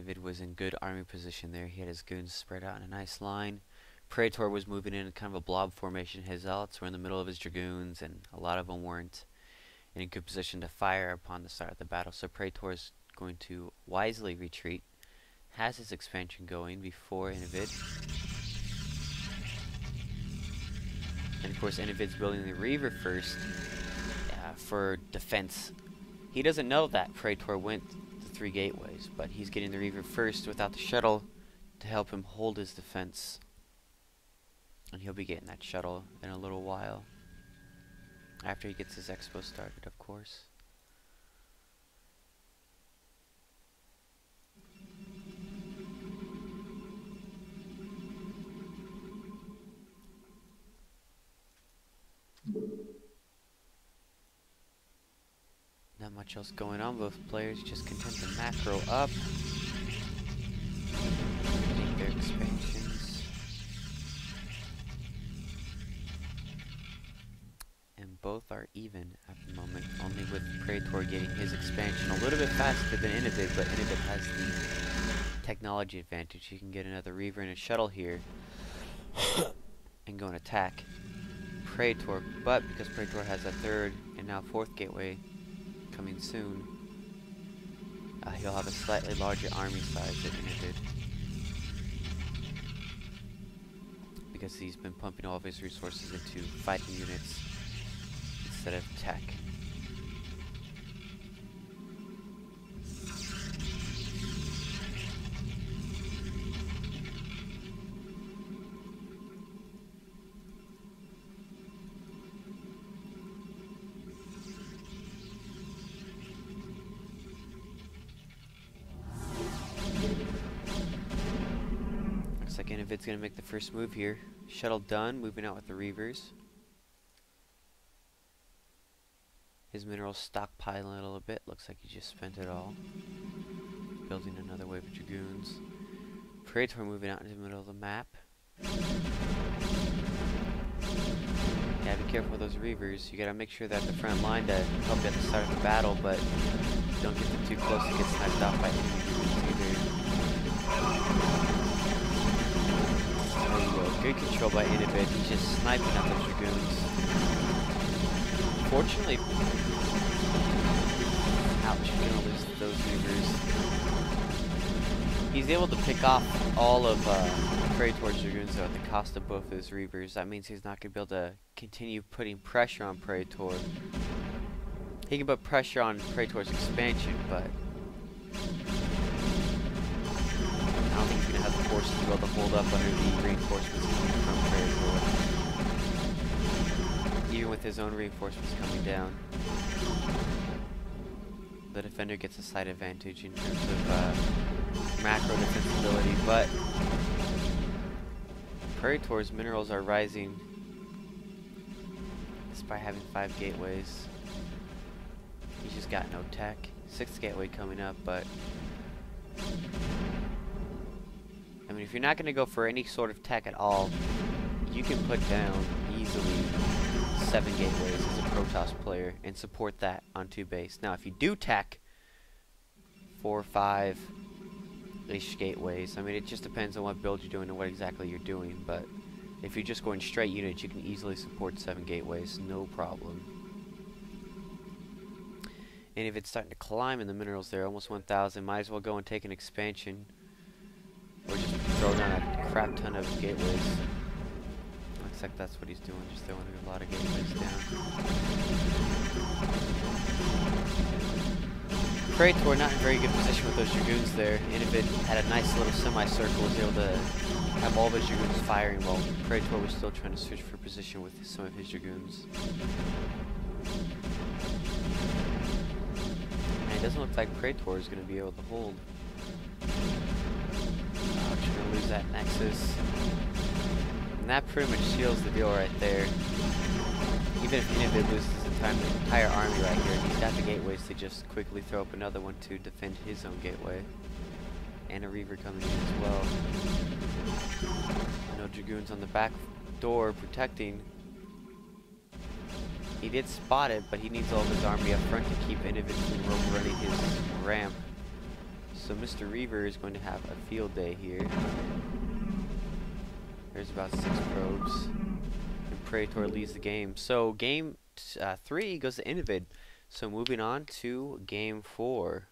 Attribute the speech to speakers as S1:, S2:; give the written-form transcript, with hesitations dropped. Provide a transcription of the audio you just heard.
S1: Enivid was in good army position there. He had his goons spread out in a nice line. Preator was moving in kind of a blob formation. His zealots were in the middle of his dragoons, and a lot of them weren't in a good position to fire upon the start of the battle. So Preator is going to wisely retreat. Has his expansion going before Enivid. And of course Enivid's building the Reaver first for defense. He doesn't know that Preator went the 3 gateways, but he's getting the Reaver first without the shuttle to help him hold his defense. And he'll be getting that shuttle in a little while. After he gets his expo started, of course. Not much else going on. Both players just content to macro up. Getting their expansions. And both are even at the moment, only with Preator getting his expansion a little bit faster than Enivid, but Enivid has the technology advantage. He can get another Reaver and a shuttle here and go and attack Preator, but because Preator has a 3rd and now 4th gateway coming soon, he'll have a slightly larger army size than Enivid, because he's been pumping all of his resources into fighting units instead of tech. Looks like Enivid's gonna make the first move here. Shuttle done, moving out with the Reavers. His minerals stockpiling a little bit. Looks like he just spent it all. Building another wave of dragoons. Preator moving out into the middle of the map. Yeah, be careful with those Reavers. You gotta make sure that the front line to help you at the start of the battle, but don't get them too close to get sniped off by enemy dragoons either. There you go. Good control by Enivid. He's just sniping at those dragoons. Fortunately, ouch, you're gonna lose those Reavers. He's able to pick off all of Preator's dragoons though at the cost of both of his Reavers. That means he's not gonna be able to continue putting pressure on Preator. He can put pressure on Preator's expansion, but I don't think he's gonna have the forces to be able to hold up under the reinforcements coming from Preator. Even with his own reinforcements coming down, the defender gets a slight advantage in terms of macro defensibility, but Preator's minerals are rising despite having 5 gateways. He's just got no tech. 6th gateway coming up, but I mean, if you're not going to go for any sort of tech at all, you can put down easily 7 gateways as a Protoss player and support that on 2 base. Now if you do tech 4 or 5-ish gateways, I mean it just depends on what build you're doing and what exactly you're doing, but if you're just going straight units, you can easily support 7 gateways, no problem. And if it's starting to climb in the minerals there, almost 1,000, might as well go and take an expansion or just throw down a crap ton of gateways. Looks like that's what he's doing, just throwing a lot of gateways down. Preator not in very good position with those dragoons there. Enivid had a nice little semicircle, was able to have all of his dragoons firing while Preator was still trying to switch for position with some of his dragoons. And it doesn't look like Preator is going to be able to hold. Ouch, we're going to lose that Nexus. And that pretty much seals the deal right there. Even if Enivid loses his entire army right here, he's got the gateways to just quickly throw up another one to defend his own gateway. And a Reaver coming in as well. No dragoons on the back door protecting. He did spot it, but he needs all of his army up front to keep Enivid from running his ramp. So Mr. Reaver is going to have a field day here. There's about 6 probes. And Preator leads the game. So game 3 goes to Enivid. So moving on to game 4.